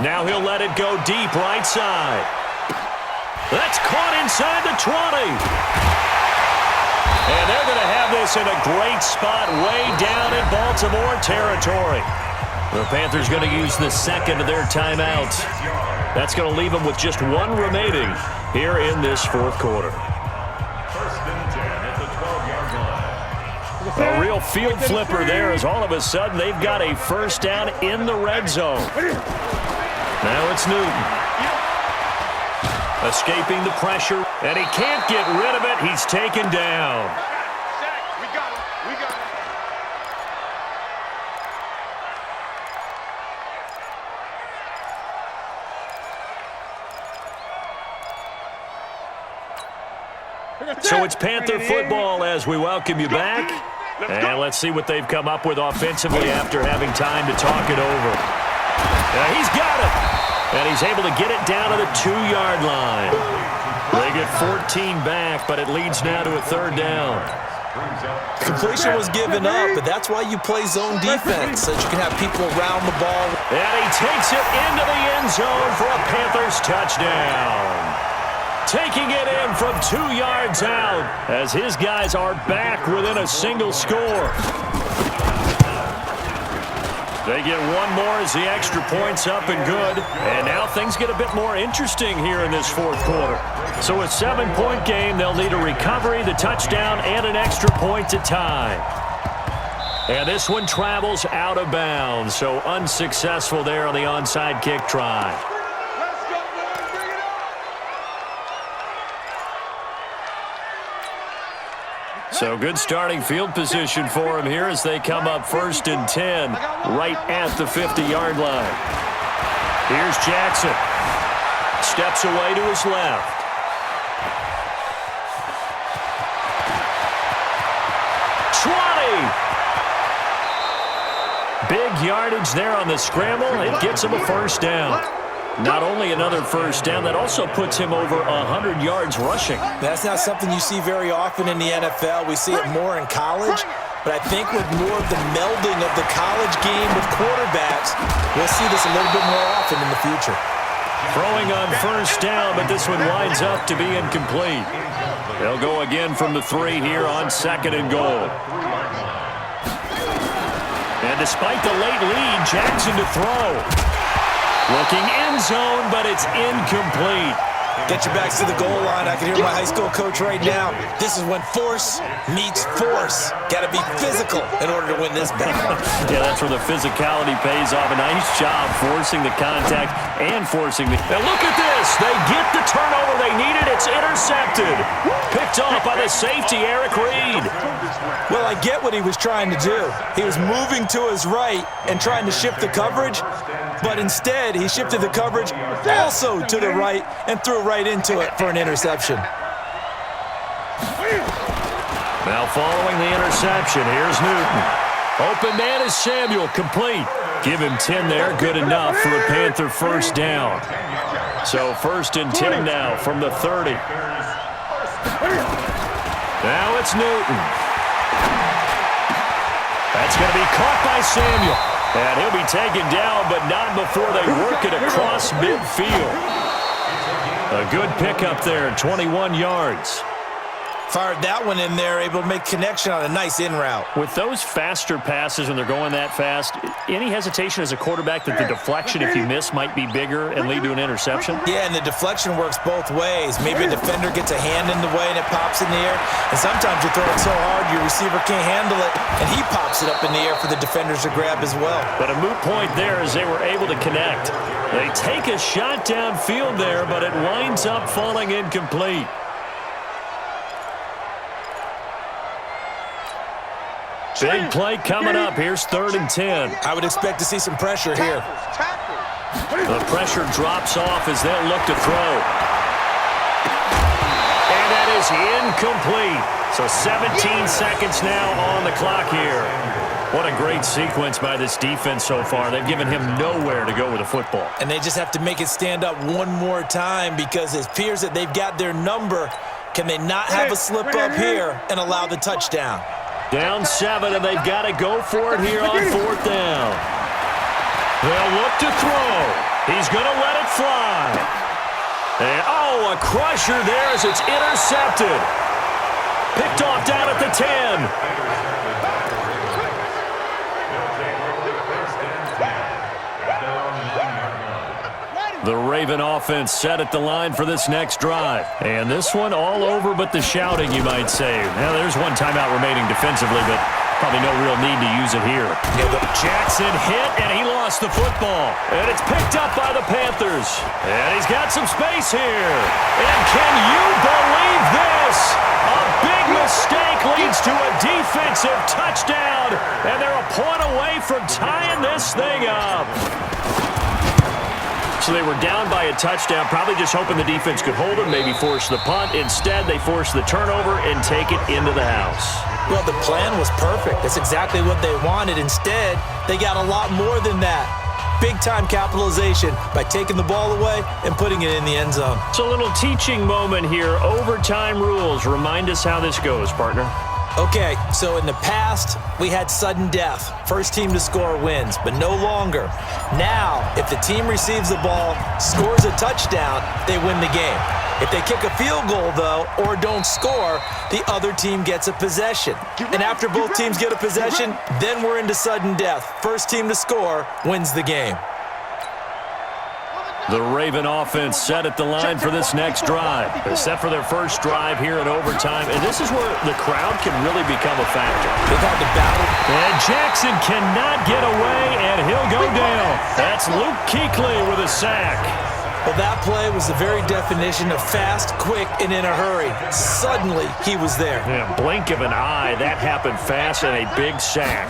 Now he'll let it go deep right side. That's caught inside the 20. And they're going to have this in a great spot way down in Baltimore territory. The Panthers going to use the second of their timeouts. That's going to leave them with just one remaining here in this fourth quarter. A real field flipper there as all of a sudden they've got a first down in the red zone. Now it's Newton. Escaping the pressure, and he can't get rid of it. He's taken down. We got him. We got him. So it's Panther football as we welcome you back. And let's see what they've come up with offensively after having time to talk it over. He's got it. And he's able to get it down to the 2-yard line. They get 14 back, but it leads now to a third down. Completion was given up, but that's why you play zone defense, so that you can have people around the ball. And he takes it into the end zone for a Panthers touchdown. Taking it in from 2 yards out as his guys are back within a single score. They get one more as the extra point's up and good. And now things get a bit more interesting here in this fourth quarter. So a 7-point game, they'll need a recovery, the touchdown, and an extra point to tie. And this one travels out of bounds, so unsuccessful there on the onside kick try. So good starting field position for him here as they come up 1st and 10 right at the 50-yard line. Here's Jackson. Steps away to his left. Big yardage there on the scramble. It gets him a first down. Not only another first down, that also puts him over 100 yards rushing. That's not something you see very often in the NFL. We see it more in college. But I think with more of the melding of the college game with quarterbacks, we'll see this a little bit more often in the future. Throwing on first down, but this one winds up to be incomplete. They'll go again from the 3 here on 2nd and goal. And despite the late lead, Jackson to throw. Looking end zone, but it's incomplete. Get your backs to the goal line. I can hear my high school coach right now. This is when force meets force. Got to be physical in order to win this battle. Yeah, that's where the physicality pays off. A nice job forcing the contact and forcing the... Now look at this. They get the turnover they needed. It's intercepted. Picked off by the safety, Eric Reed. Well, I get what he was trying to do. He was moving to his right and trying to shift the coverage, but instead he shifted the coverage also to the right and threw right into it for an interception. Now following the interception, here's Newton. Open man is Samuel, complete. Give him 10 there, good enough for a Panther first down. So 1st and 10 now from the 30. Now it's Newton. That's going to be caught by Samuel. And he'll be taken down, but not before they work it across midfield. A good pickup there, 21 yards. Fired that one in there, able to make connection on a nice in route. With those faster passes when they're going that fast, any hesitation as a quarterback that the deflection, if you miss, might be bigger and lead to an interception? Yeah, and the deflection works both ways. Maybe a defender gets a hand in the way and it pops in the air, and sometimes you throw it so hard your receiver can't handle it, and he pops it up in the air for the defenders to grab as well. But a moot point there as they were able to connect. They take a shot downfield there, but it winds up falling incomplete. Big play coming up. Here's 3rd and 10. I would expect to see some pressure here. The pressure drops off as they'll look to throw. And that is incomplete. So 17 seconds now on the clock here. What a great sequence by this defense so far. They've given him nowhere to go with the football. And they just have to make it stand up one more time because it appears that they've got their number. Can they not have a slip up here and allow the touchdown? Down 7, and they've got to go for it here on 4th down. They'll look to throw. He's going to let it fly. And, oh, a crusher there as it's intercepted. Picked off down at the 10. The Raven offense set at the line for this next drive. And this one all over but the shouting, you might say. Now, there's one timeout remaining defensively, but probably no real need to use it here. Jackson hit, and he lost the football. And it's picked up by the Panthers. And he's got some space here. And can you believe this? A big mistake leads to a defensive touchdown. And they're a point away from tying this thing up. So they were down by a touchdown, probably just hoping the defense could hold them, maybe force the punt. Instead, they force the turnover and take it into the house. Well, the plan was perfect. That's exactly what they wanted. Instead, they got a lot more than that. Big-time capitalization by taking the ball away and putting it in the end zone. So a little teaching moment here. Overtime rules. Remind us how this goes, partner. Okay, so in the past, we had sudden death. First team to score wins, but no longer. Now, if the team receives the ball, scores a touchdown, they win the game. If they kick a field goal, though, or don't score, the other team gets a possession. And after both teams get a possession, then we're into sudden death. First team to score wins the game. The Raven offense set at the line for this next drive. They're set for their first drive here in overtime, and this is where the crowd can really become a factor. They've had to battle. And Jackson cannot get away, and he'll go down. That's Luke Kuechly with a sack. Well, that play was the very definition of fast, quick, and in a hurry. Suddenly, he was there. Yeah, blink of an eye, that happened fast, and a big sack.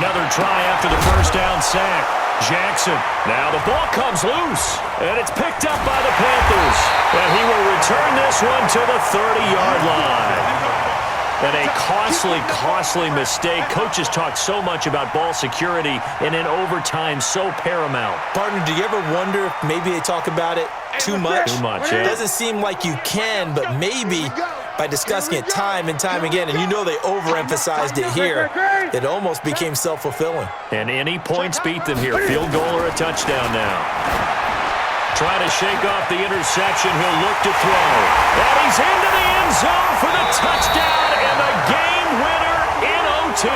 Another try after the first down sack. Jackson. Now the ball comes loose, and it's picked up by the Panthers. And he will return this one to the 30-yard line. And a costly mistake. Coaches talk so much about ball security, and in overtime, so paramount. Partner, do you ever wonder if maybe they talk about it too much? Too much, yeah. It doesn't seem like you can, but maybe by discussing it time and time again, and you know they overemphasized it here, it almost became self-fulfilling. And any points beat them here. Field goal or a touchdown now. Trying to shake off the interception. He'll look to throw. And he's into the end zone for the touchdown and the game winner in OT.